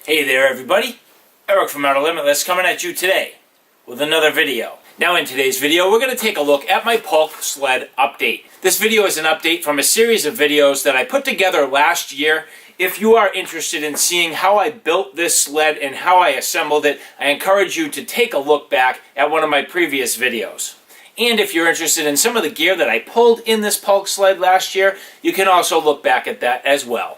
Hey there everybody, Eric from Outer Limitless coming at you today with another video. Now in today's video we're going to take a look at my Pulk Sled update. This video is an update from a series of videos that I put together last year. If you are interested in seeing how I built this sled and how I assembled it, I encourage you to take a look back at one of my previous videos. And if you're interested in some of the gear that I pulled in this Pulk Sled last year, you can also look back at that as well.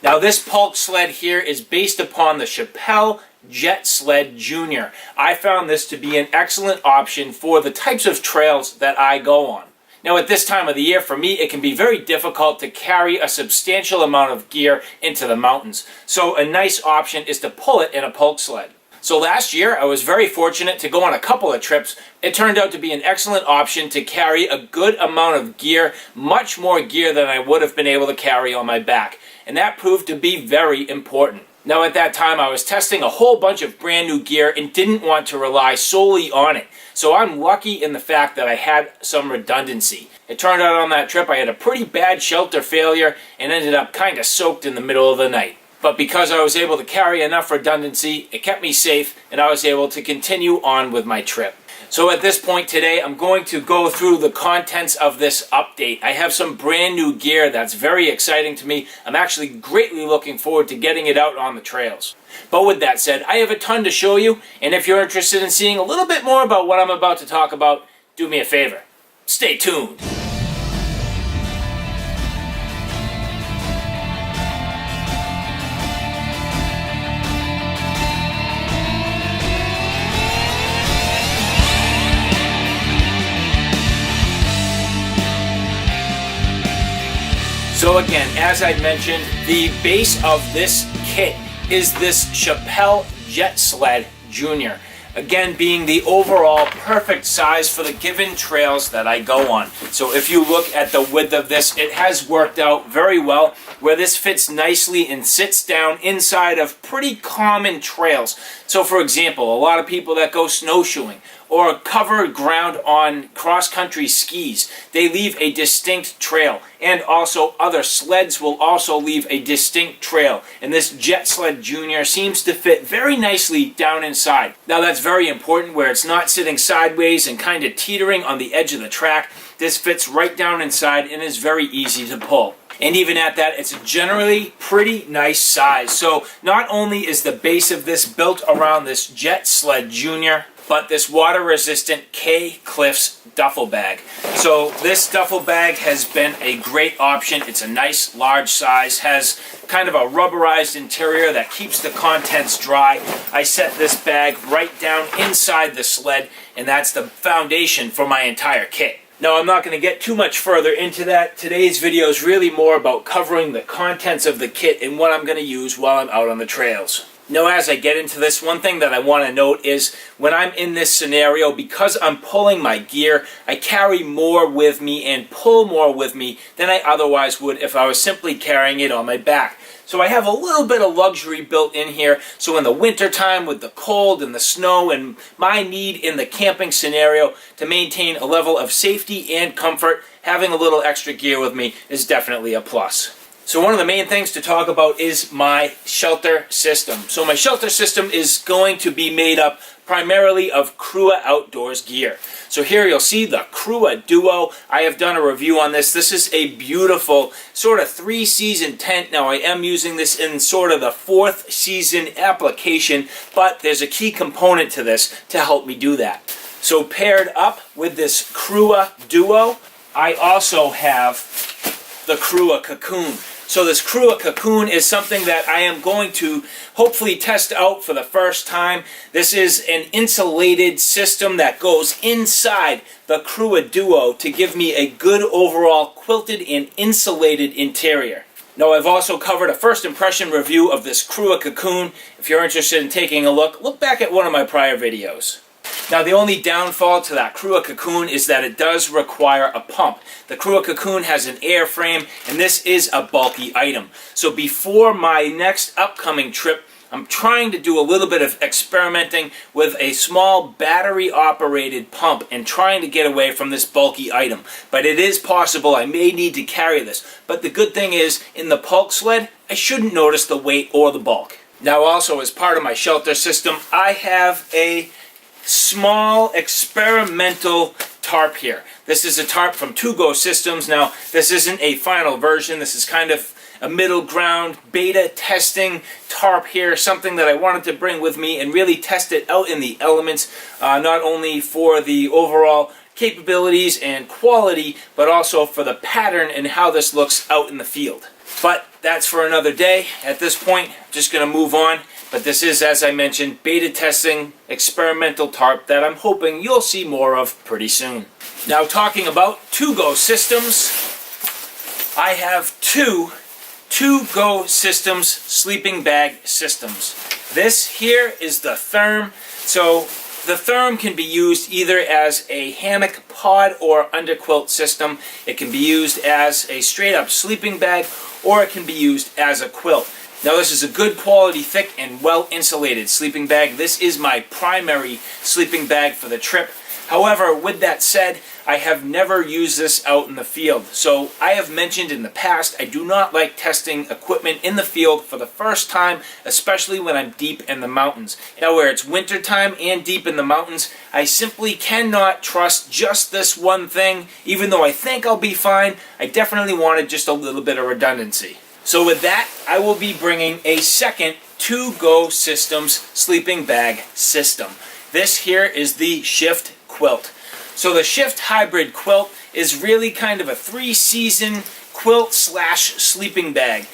Now this Pulk Sled here is based upon the Shappel Jet Sled Jr. I found this to be an excellent option for the types of trails that I go on. Now at this time of the year, for me, it can be very difficult to carry a substantial amount of gear into the mountains. So a nice option is to pull it in a Pulk Sled. So last year, I was very fortunate to go on a couple of trips. It turned out to be an excellent option to carry a good amount of gear, much more gear than I would have been able to carry on my back. And that proved to be very important. Now at that time, I was testing a whole bunch of brand new gear and didn't want to rely solely on it. So I'm lucky in the fact that I had some redundancy. It turned out on that trip I had a pretty bad shelter failure and ended up kind of soaked in the middle of the night. But because I was able to carry enough redundancy, it kept me safe and I was able to continue on with my trip. So at this point today, I'm going to go through the contents of this update. I have some brand new gear that's very exciting to me. I'm actually greatly looking forward to getting it out on the trails. But with that said, I have a ton to show you, and if you're interested in seeing a little bit more about what I'm about to talk about, do me a favor. Stay tuned. So again, as I mentioned, the base of this kit is this Shappel Jet Sled Jr. Again, being the overall perfect size for the given trails that I go on. So if you look at the width of this, it has worked out very well, where this fits nicely and sits down inside of pretty common trails. So for example, a lot of people that go snowshoeing or covered ground on cross-country skis, they leave a distinct trail. And also other sleds will also leave a distinct trail. And this Jet Sled Jr. seems to fit very nicely down inside. Now that's very important where it's not sitting sideways and kind of teetering on the edge of the track. This fits right down inside and is very easy to pull. And even at that, it's a generally pretty nice size. So not only is the base of this built around this Jet Sled Jr., but this water-resistant K-Cliffs duffel bag. So this duffel bag has been a great option. It's a nice large size, has kind of a rubberized interior that keeps the contents dry. I set this bag right down inside the sled, and that's the foundation for my entire kit. Now, I'm not going to get too much further into that. Today's video is really more about covering the contents of the kit and what I'm going to use while I'm out on the trails. Now, as I get into this, one thing that I want to note is when I'm in this scenario, because I'm pulling my gear, I carry more with me and pull more with me than I otherwise would if I was simply carrying it on my back. So I have a little bit of luxury built in here, so in the winter time with the cold and the snow and my need in the camping scenario to maintain a level of safety and comfort, having a little extra gear with me is definitely a plus. So one of the main things to talk about is my shelter system. So my shelter system is going to be made up primarily of KUIU Outdoors gear. So here you'll see the KUIU Duo. I have done a review on this. This is a beautiful sort of 3-season tent. Now I am using this in sort of the 4th season application, but there's a key component to this to help me do that. So paired up with this KUIU Duo, I also have the KUIU Cocoon. So this KUIU Cocoon is something that I am going to hopefully test out for the first time. This is an insulated system that goes inside the KUIU Duo to give me a good overall quilted and insulated interior. Now I've also covered a first impression review of this KUIU Cocoon. If you're interested in taking a look back at one of my prior videos. Now the only downfall to that KUIU Cocoon is that it does require a pump. The KUIU Cocoon has an airframe and this is a bulky item. So before my next upcoming trip, I'm trying to do a little bit of experimenting with a small battery-operated pump and trying to get away from this bulky item. But it is possible I may need to carry this. But the good thing is, in the Pulk Sled, I shouldn't notice the weight or the bulk. Now also, as part of my shelter system, I have a small experimental tarp here. This is a tarp from 2Go Systems. Now, this isn't a final version. This is kind of a middle ground beta testing tarp here, something that I wanted to bring with me and really test it out in the elements, not only for the overall capabilities and quality, but also for the pattern and how this looks out in the field. But that's for another day. At this point, I'm just going to move on. But this is, as I mentioned, beta testing experimental tarp that I'm hoping you'll see more of pretty soon. Now, talking about 2Go Systems, I have two 2Go Systems sleeping bag systems. This here is the Therm. So the Therm can be used either as a hammock pod or underquilt system. It can be used as a straight up sleeping bag, or it can be used as a quilt. Now, this is a good quality, thick and well insulated sleeping bag. This is my primary sleeping bag for the trip. However, with that said, I have never used this out in the field. So I have mentioned in the past, I do not like testing equipment in the field for the first time, especially when I'm deep in the mountains. Now, where it's winter time and deep in the mountains, I simply cannot trust just this one thing. Even though I think I'll be fine, I definitely wanted just a little bit of redundancy. So with that, I will be bringing a second 2Go Systems sleeping bag system. This here is the Shift Quilt. So the Shift Hybrid Quilt is really kind of a 3-season quilt slash sleeping bag.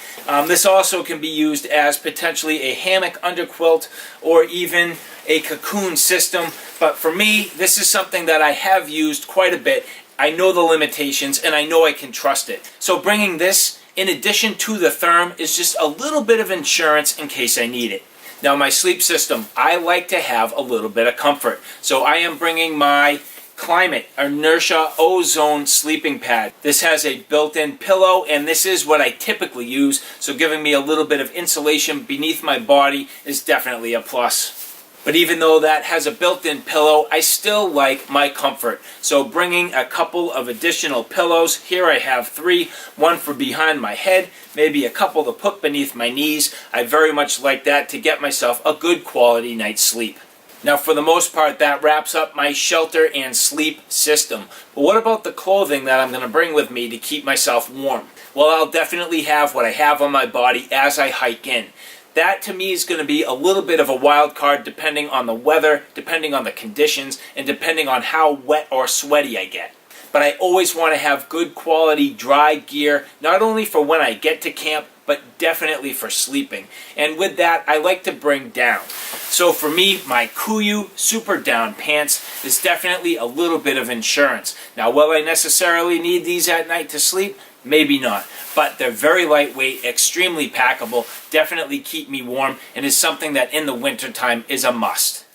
This also can be used as potentially a hammock underquilt or even a cocoon system. But for me, this is something that I have used quite a bit. I know the limitations and I know I can trust it. So bringing this in addition to the Therm is just a little bit of insurance in case I need it. Now, my sleep system, I like to have a little bit of comfort. So I am bringing my Klymit Inertia Ozone sleeping pad. This has a built-in pillow, and this is what I typically use. So giving me a little bit of insulation beneath my body is definitely a plus. But even though that has a built-in pillow, I still like my comfort. So bringing a couple of additional pillows. Here I have 3, one for behind my head, maybe a couple to put beneath my knees. I very much like that to get myself a good quality night's sleep. Now, for the most part, that wraps up my shelter and sleep system. But what about the clothing that I'm going to bring with me to keep myself warm? Well, I'll definitely have what I have on my body as I hike in. That to me is going to be a little bit of a wild card depending on the weather, depending on the conditions, and depending on how wet or sweaty I get. But I always want to have good quality dry gear, not only for when I get to camp, but definitely for sleeping. And with that, I like to bring down. So for me, my KUIU Super Down pants is definitely a little bit of insurance. Now, will I necessarily need these at night to sleep? Maybe not, but they're very lightweight, extremely packable, definitely keep me warm, and is something that in the wintertime is a must.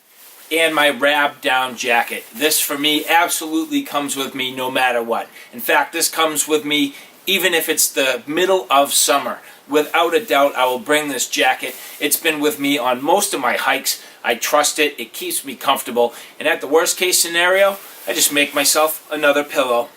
And my Rab down jacket. This for me absolutely comes with me no matter what. In fact, this comes with me even if it's the middle of summer. Without a doubt, I will bring this jacket. It's been with me on most of my hikes. I trust it, it keeps me comfortable, and at the worst case scenario, I just make myself another pillow.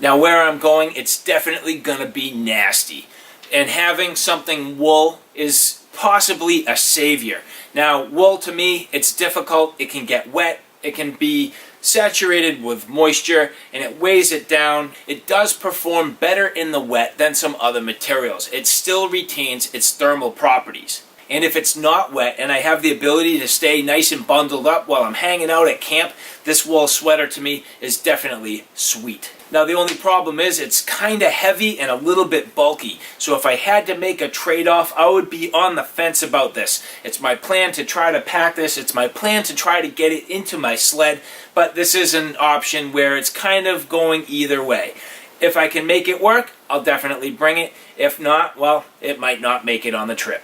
Now, where I'm going, it's definitely going to be nasty. And having something wool is possibly a savior. Now, wool to me, it's difficult. It can get wet. It can be saturated with moisture, and it weighs it down. It does perform better in the wet than some other materials. It still retains its thermal properties. And if it's not wet and I have the ability to stay nice and bundled up while I'm hanging out at camp, this wool sweater to me is definitely sweet. Now, the only problem is it's kind of heavy and a little bit bulky. So if I had to make a trade-off, I would be on the fence about this. It's my plan to try to pack this. It's my plan to try to get it into my sled. But this is an option where it's kind of going either way. If I can make it work, I'll definitely bring it. If not, well, it might not make it on the trip.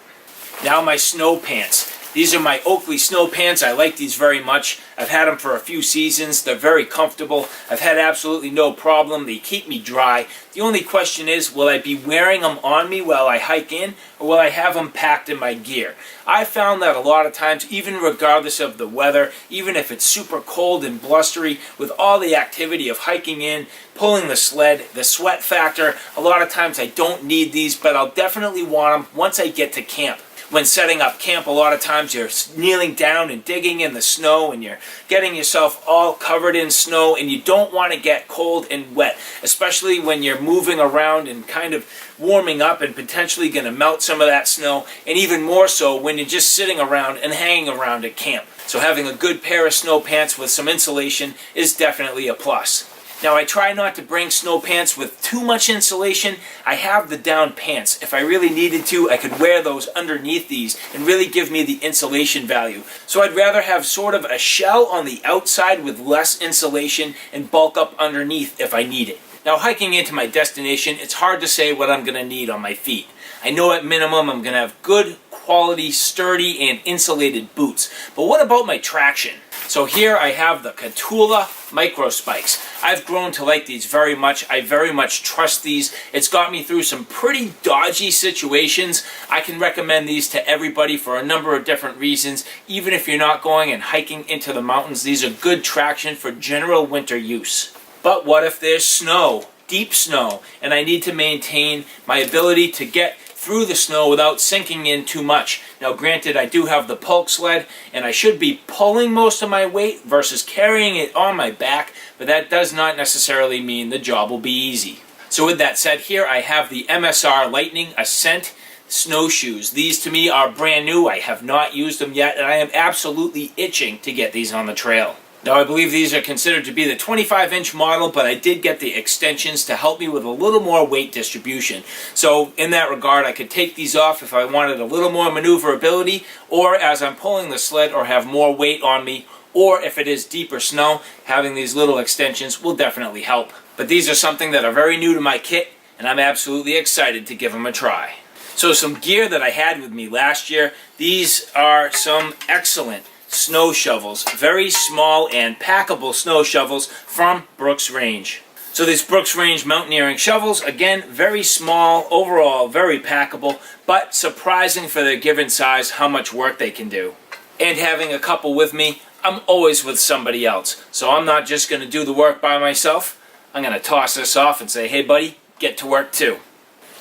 Now, my snow pants. These are my Oakley snow pants. I like these very much. I've had them for a few seasons. They're very comfortable. I've had absolutely no problem. They keep me dry. The only question is, will I be wearing them on me while I hike in, or will I have them packed in my gear? I found that a lot of times, even regardless of the weather, even if it's super cold and blustery, with all the activity of hiking in, pulling the sled, the sweat factor, a lot of times I don't need these, but I'll definitely want them once I get to camp. When setting up camp, a lot of times you're kneeling down and digging in the snow and you're getting yourself all covered in snow, and you don't want to get cold and wet, especially when you're moving around and kind of warming up and potentially going to melt some of that snow, and even more so when you're just sitting around and hanging around at camp. So having a good pair of snow pants with some insulation is definitely a plus. Now, I try not to bring snow pants with too much insulation. I have the down pants. If I really needed to, I could wear those underneath these and really give me the insulation value. So I'd rather have sort of a shell on the outside with less insulation and bulk up underneath if I need it. Now, hiking into my destination, it's hard to say what I'm going to need on my feet. I know at minimum I'm going to have good quality, sturdy, and insulated boots. But what about my traction? So here I have the Kahtoola micro spikes. I've grown to like these very much. I very much trust these. It's got me through some pretty dodgy situations. I can recommend these to everybody for a number of different reasons. Even if you're not going and hiking into the mountains, these are good traction for general winter use. But what if there's snow, deep snow, and I need to maintain my ability to get through the snow without sinking in too much? Now granted, I do have the Pulk Sled, and I should be pulling most of my weight versus carrying it on my back, but that does not necessarily mean the job will be easy. So with that said, here I have the MSR Lightning Ascent snowshoes. These to me are brand new. I have not used them yet, and I am absolutely itching to get these on the trail. Now, I believe these are considered to be the 25-inch model, but I did get the extensions to help me with a little more weight distribution. So in that regard, I could take these off if I wanted a little more maneuverability, or as I'm pulling the sled or have more weight on me, or if it is deeper snow, having these little extensions will definitely help. But these are something that are very new to my kit, and I'm absolutely excited to give them a try. So some gear that I had with me last year, these are some excellent snow shovels, very small and packable snow shovels from Bruk's Range. So these Bruk's Range mountaineering shovels, again, very small, overall very packable, but surprising for their given size how much work they can do. And having a couple with me, I'm always with somebody else. So I'm not just going to do the work by myself. I'm going to toss this off and say, hey buddy, get to work too.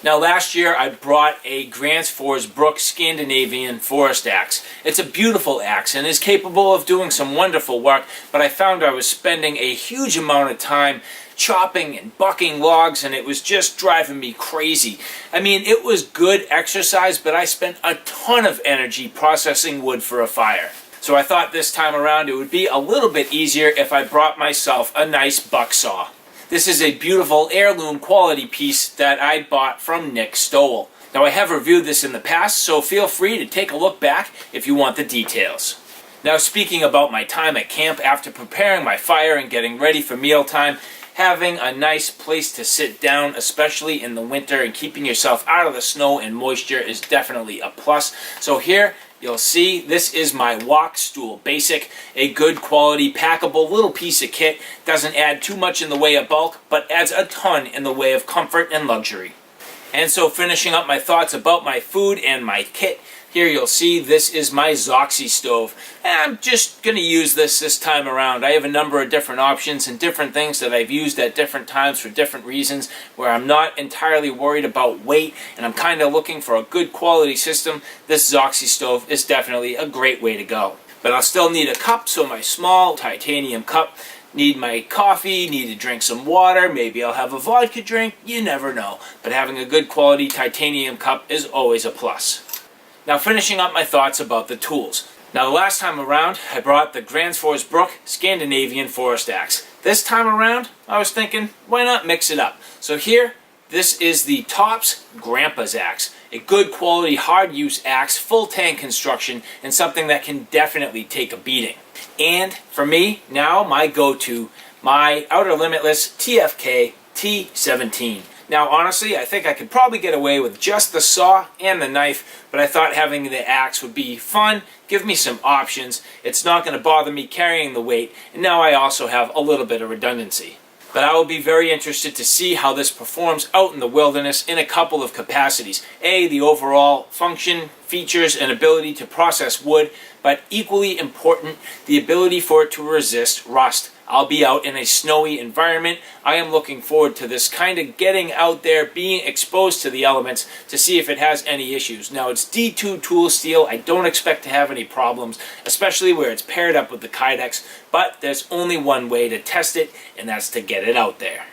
Now last year I brought a Gransfors Bruk Scandinavian forest axe. It's a beautiful axe and is capable of doing some wonderful work, but I found I was spending a huge amount of time chopping and bucking logs, and it was just driving me crazy. I mean, it was good exercise, but I spent a ton of energy processing wood for a fire. So I thought this time around it would be a little bit easier if I brought myself a nice buck saw. This is a beautiful heirloom quality piece that I bought from Stowell. Now I have reviewed this in the past, so feel free to take a look back if you want the details. Now speaking about my time at camp after preparing my fire and getting ready for mealtime, having a nice place to sit down, especially in the winter, and keeping yourself out of the snow and moisture is definitely a plus. So here you'll see this is my walk stool basic, a good quality packable little piece of kit. Doesn't add too much in the way of bulk, but adds a ton in the way of comfort and luxury. And so finishing up my thoughts about my food and my kit, here you'll see this is my Zoxy stove. And I'm just going to use this time around. I have a number of different options and different things that I've used at different times for different reasons where I'm not entirely worried about weight and I'm kind of looking for a good quality system. This Zoxy stove is definitely a great way to go. But I'll still need a cup, so my small titanium cup. Need my coffee, need to drink some water, maybe I'll have a vodka drink, you never know. But having a good quality titanium cup is always a plus. Now finishing up my thoughts about the tools. Now the last time around, I brought the Gransfors Bruk Scandinavian Forest Axe. This time around, I was thinking, why not mix it up? So here, this is the Tops Grandpa's Axe. A good quality, hard use axe, full tank construction, and something that can definitely take a beating. And for me, now my go-to, my Outer Limitless TFK T17. Now honestly, I think I could probably get away with just the saw and the knife, but I thought having the axe would be fun, give me some options. It's not going to bother me carrying the weight, and now I also have a little bit of redundancy. But I will be very interested to see how this performs out in the wilderness in a couple of capacities. A, the overall function, features, and ability to process wood, but equally important, the ability for it to resist rust. I'll be out in a snowy environment. I am looking forward to this kind of getting out there, being exposed to the elements to see if it has any issues. Now it's D2 tool steel. I don't expect to have any problems, especially where it's paired up with the Kydex, but there's only one way to test it, and that's to get it out there.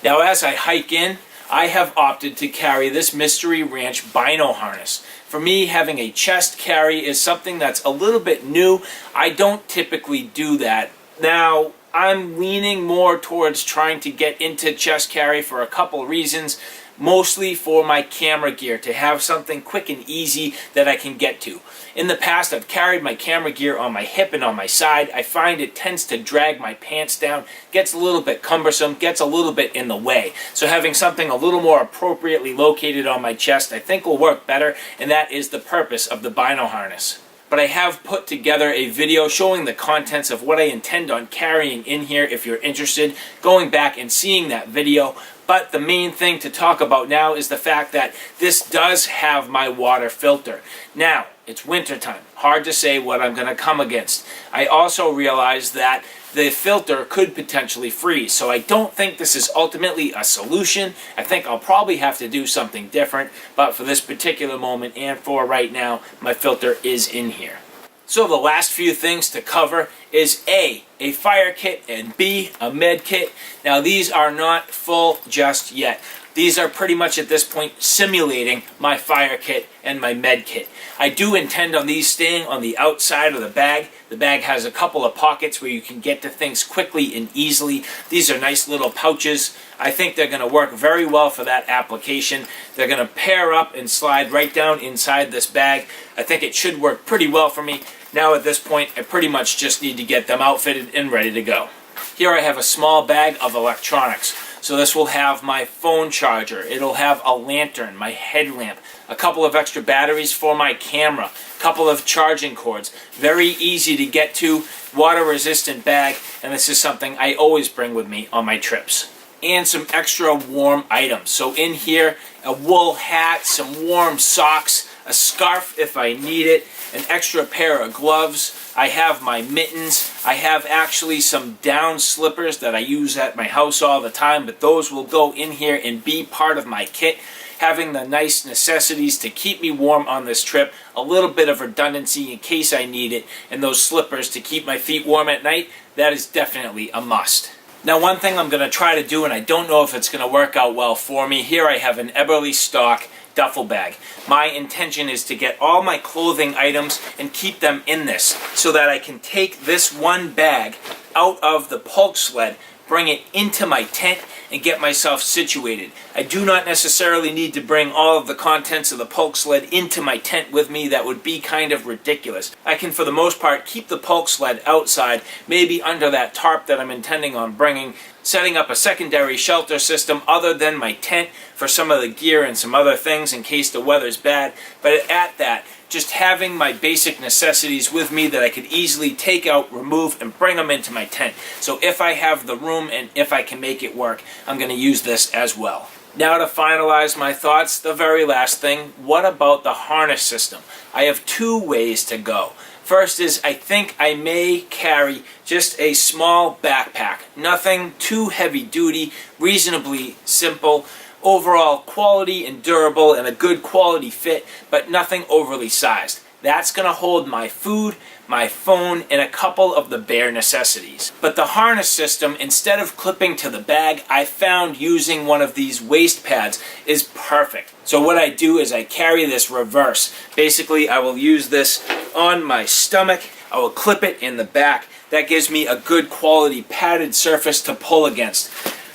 Now as I hike in, I have opted to carry this Mystery Ranch bino harness. For me, having a chest carry is something that's a little bit new. I don't typically do that. Now, I'm leaning more towards trying to get into chest carry for a couple reasons. Mostly for my camera gear, to have something quick and easy that I can get to. In the past, I've carried my camera gear on my hip and on my side. I find it tends to drag my pants down, gets a little bit cumbersome, gets a little bit in the way. So having something a little more appropriately located on my chest I think will work better, and that is the purpose of the bino harness. But I have put together a video showing the contents of what I intend on carrying in here if you're interested, going back and seeing that video. But the main thing to talk about now is the fact that this does have my water filter. Now, it's wintertime. Hard to say what I'm going to come against. I also realize that the filter could potentially freeze. So I don't think this is ultimately a solution. I think I'll probably have to do something different. But for this particular moment and for right now, my filter is in here. So the last few things to cover is A, fire kit, and B, a med kit. Now these are not full just yet. These are pretty much at this point simulating my fire kit and my med kit. I do intend on these staying on the outside of the bag. The bag has a couple of pockets where you can get to things quickly and easily. These are nice little pouches. I think they're going to work very well for that application. They're going to pair up and slide right down inside this bag. I think it should work pretty well for me. Now at this point, I pretty much just need to get them outfitted and ready to go. Here I have a small bag of electronics. So this will have my phone charger, it'll have a lantern, my headlamp, a couple of extra batteries for my camera, a couple of charging cords. Very easy to get to, water resistant bag, and this is something I always bring with me on my trips. And some extra warm items. So in here, a wool hat, some warm socks, a scarf if I need it, an extra pair of gloves. I have my mittens. I have actually some down slippers that I use at my house all the time, but those will go in here and be part of my kit. Having the nice necessities to keep me warm on this trip, a little bit of redundancy in case I need it, and those slippers to keep my feet warm at night, that is definitely a must. Now one thing I'm going to try to do, and I don't know if it's going to work out well for me, here I have an Eberlestock duffel bag. My intention is to get all my clothing items and keep them in this so that I can take this one bag out of the Pulk Sled, bring it into my tent, and get myself situated. I do not necessarily need to bring all of the contents of the Pulk Sled into my tent with me. That would be kind of ridiculous. I can, for the most part, keep the Pulk Sled outside, maybe under that tarp that I'm intending on bringing, setting up a secondary shelter system other than my tent for some of the gear and some other things in case the weather's bad. But at that, just having my basic necessities with me that I could easily take out, remove, and bring them into my tent. So if I have the room and if I can make it work, I'm going to use this as well. Now to finalize my thoughts, the very last thing, what about the harness system? I have two ways to go. First is I think I may carry just a small backpack. Nothing too heavy duty, reasonably simple. Overall quality and durable and a good quality fit, but nothing overly sized. That's going to hold my food, my phone, and a couple of the bare necessities. But the harness system, instead of clipping to the bag, I found using one of these waist pads is perfect. So what I do is I carry this reverse. Basically, I will use this on my stomach. I will clip it in the back. That gives me a good quality padded surface to pull against.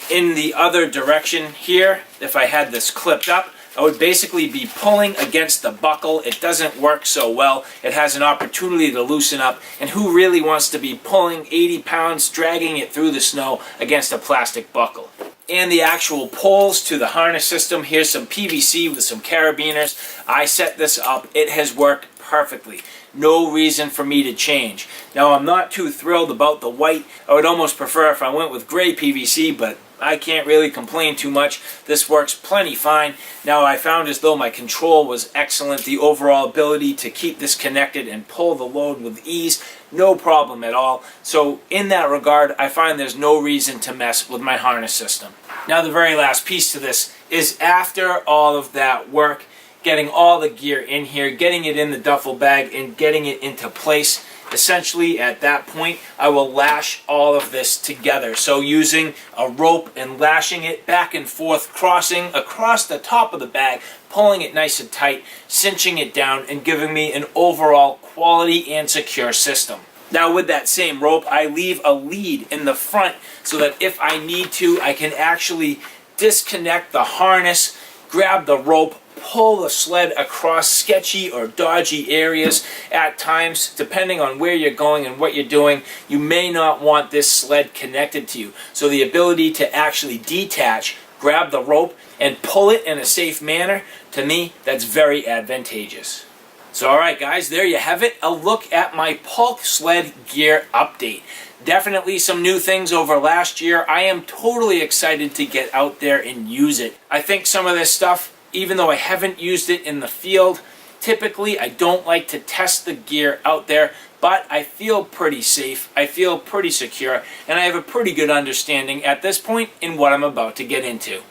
In the other direction here, if I had this clipped up, I would basically be pulling against the buckle. It doesn't work so well. It has an opportunity to loosen up, and who really wants to be pulling 80 pounds, dragging it through the snow against a plastic buckle? And the actual poles to the harness system, here's some PVC with some carabiners. I set this up. It has worked perfectly. No reason for me to change. Now I'm not too thrilled about the white. I would almost prefer if I went with gray PVC, but I can't really complain too much. This works plenty fine. Now I found as though my control was excellent. The overall ability to keep this connected and pull the load with ease, no problem at all. So in that regard, I find there's no reason to mess with my harness system. Now the very last piece to this is after all of that work, getting all the gear in here, getting it in the duffel bag and getting it into place. Essentially, at that point, I will lash all of this together. So using a rope and lashing it back and forth, crossing across the top of the bag, pulling it nice and tight, cinching it down, and giving me an overall quality and secure system. Now with that same rope, I leave a lead in the front so that if I need to, I can actually disconnect the harness, grab the rope, pull the sled across sketchy or dodgy areas. At times, depending on where you're going and what you're doing, you may not want this sled connected to you. So the ability to actually detach, grab the rope, and pull it in a safe manner, to me, that's very advantageous. So alright guys, there you have it, a look at my Pulk Sled gear update. Definitely some new things over last year. I am totally excited to get out there and use it. I think some of this stuff, even though I haven't used it in the field, typically I don't like to test the gear out there, but I feel pretty safe, I feel pretty secure, and I have a pretty good understanding at this point in what I'm about to get into.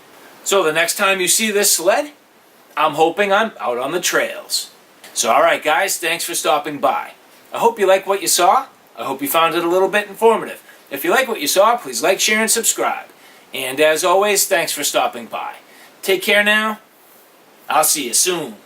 So the next time you see this sled, I'm hoping I'm out on the trails. So alright guys, thanks for stopping by. I hope you like what you saw. I hope you found it a little bit informative. If you like what you saw, please like, share, and subscribe. And as always, thanks for stopping by. Take care now. I'll see you soon.